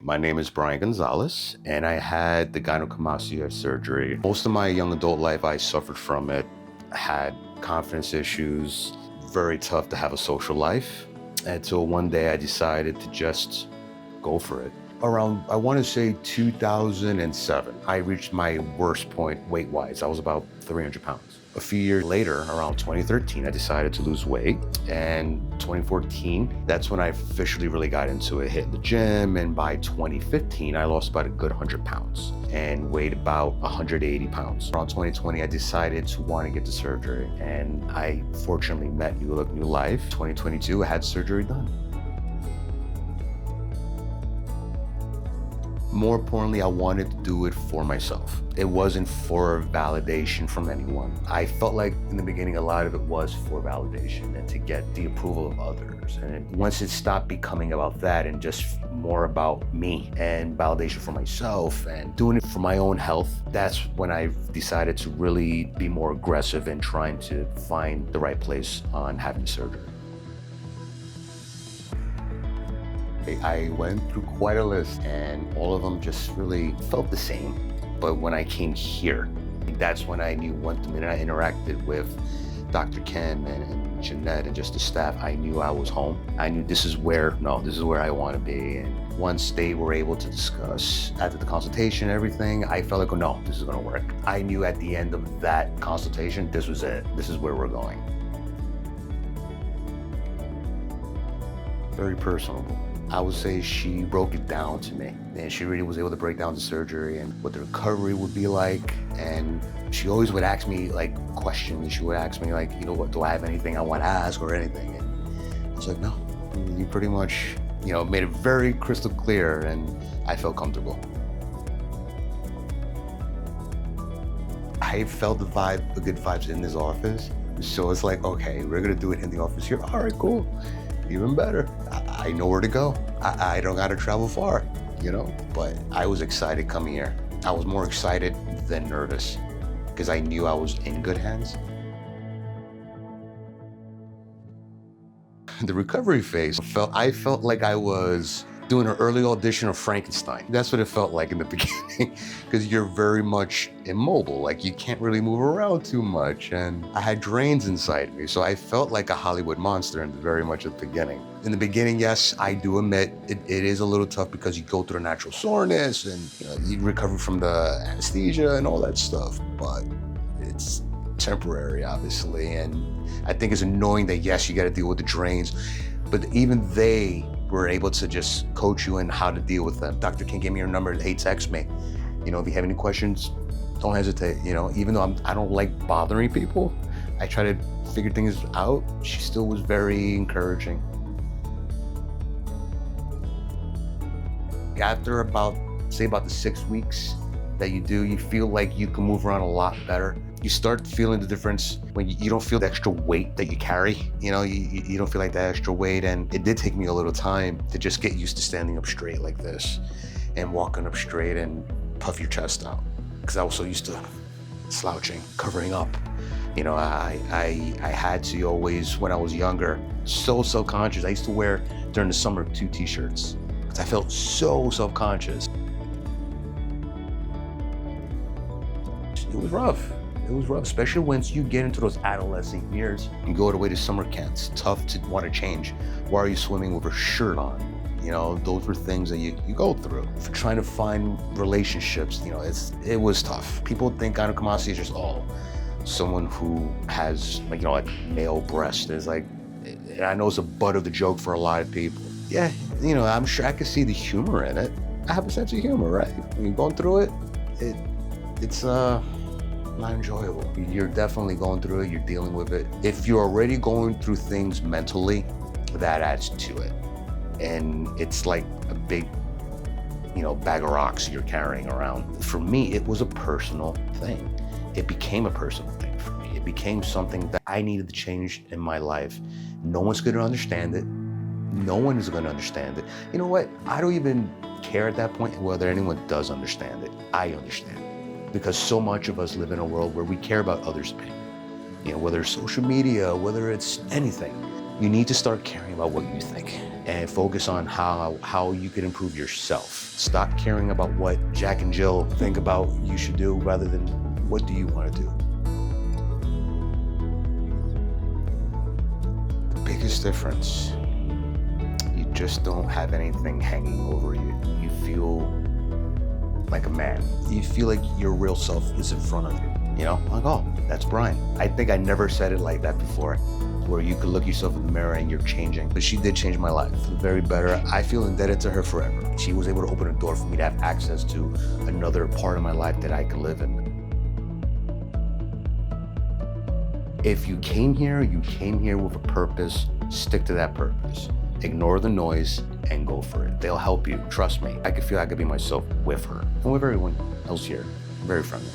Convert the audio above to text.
My name is Brian Gonzalez, and I had the gynecomastia surgery. Most of my young adult life, I suffered from it. I had confidence issues, very tough to have a social life. Until one day I decided to just go for it. Around, I want to say 2007, I reached my worst point weight-wise. I was about 300 pounds. A few years later, around 2013, I decided to lose weight. And 2014, that's when I officially really got into it, hit the gym. And by 2015, I lost about a good 100 pounds and weighed about 180 pounds. Around 2020, I decided to want to get the surgery. And I fortunately met New Look, New Life. 2022, I had surgery done. More importantly, I wanted to do it for myself. It wasn't for validation from anyone. I felt like in the beginning, a lot of it was for validation and to get the approval of others. And once it stopped becoming about that and just more about me and validation for myself and doing it for my own health, that's when I decided to really be more aggressive in trying to find the right place on having surgery. I went through quite a list and all of them just really felt the same. But when I came here, that's when I knew the minute I interacted with Dr. Kim and Jeanette and just the staff, I knew I was home. I knew this is where I want to be. And once they were able to discuss after the consultation, everything, I felt like, oh no, this is going to work. I knew at the end of that consultation, this was it. This is where we're going. Very personable. I would say she broke it down to me, and she really was able to break down the surgery and what the recovery would be like. And she always would ask me like questions. She would ask me like, what, do I have anything I want to ask or anything? And I was like, no, you pretty much, made it very crystal clear, and I felt comfortable. I felt the good vibes in this office. So it's like, okay, we're gonna do it in the office here. All right, cool. Even better. I know where to go. I don't gotta travel far, but I was excited coming here. I was more excited than nervous because I knew I was in good hands. The recovery phase, I felt like I was doing an early audition of Frankenstein. That's what it felt like in the beginning, because you're very much immobile. Like you can't really move around too much. And I had drains inside me. So I felt like a Hollywood monster very much at the beginning. In the beginning, yes, I do admit it is a little tough because you go through the natural soreness and you recover from the anesthesia and all that stuff, but it's temporary, obviously. And I think it's annoying that yes, you gotta deal with the drains, but even they were able to just coach you in how to deal with them. Dr. King gave me her number. Hey, text me. If you have any questions, don't hesitate. Even though I don't like bothering people, I try to figure things out. She still was very encouraging. After about the 6 weeks that you feel like you can move around a lot better. You start feeling the difference when you don't feel the extra weight that you carry. You don't feel like that extra weight. And it did take me a little time to just get used to standing up straight like this and walking up straight and puff your chest out. Because I was so used to slouching, covering up. I had to always, when I was younger, so self-conscious. I used to wear, during the summer, 2 t-shirts because I felt so self-conscious. It was rough. It was rough, especially once you get into those adolescent years. You go away to summer camps, tough to want to change. Why are you swimming with a shirt on? Those were things that you go through. For trying to find relationships, it was tough. People think gynecomastia is just, someone who has like male breast. It's like, I know it's a butt of the joke for a lot of people. Yeah, I'm sure I can see the humor in it. I have a sense of humor, right? When you're going through it, it's not enjoyable. You're definitely going through it, you're dealing with it. If you're already going through things mentally, that adds to it. And it's like a big, bag of rocks you're carrying around. For me, it was a personal thing. It became a personal thing for me. It became something that I needed to change in my life. No one's gonna understand it. No one is gonna understand it. You know what? I don't even care at that point whether anyone does understand it. I understand it. Because so much of us live in a world where we care about others' opinion. Whether it's social media, whether it's anything, you need to start caring about what you think. and focus on how you can improve yourself. Stop caring about what Jack and Jill think about you should do rather than what do you want to do. The biggest difference, you just don't have anything hanging over you. You feel like a man. You feel like your real self is in front of you. You know, like, oh, that's Brian. I think I never said it like that before, where you could look yourself in the mirror and you're changing. But she did change my life for the very better. I feel indebted to her forever. She was able to open a door for me to have access to another part of my life that I could live in. If you came here with a purpose, stick to that purpose. Ignore the noise and go for it. They'll help you, trust me. I could feel I could be myself with her and with everyone else here. Very friendly.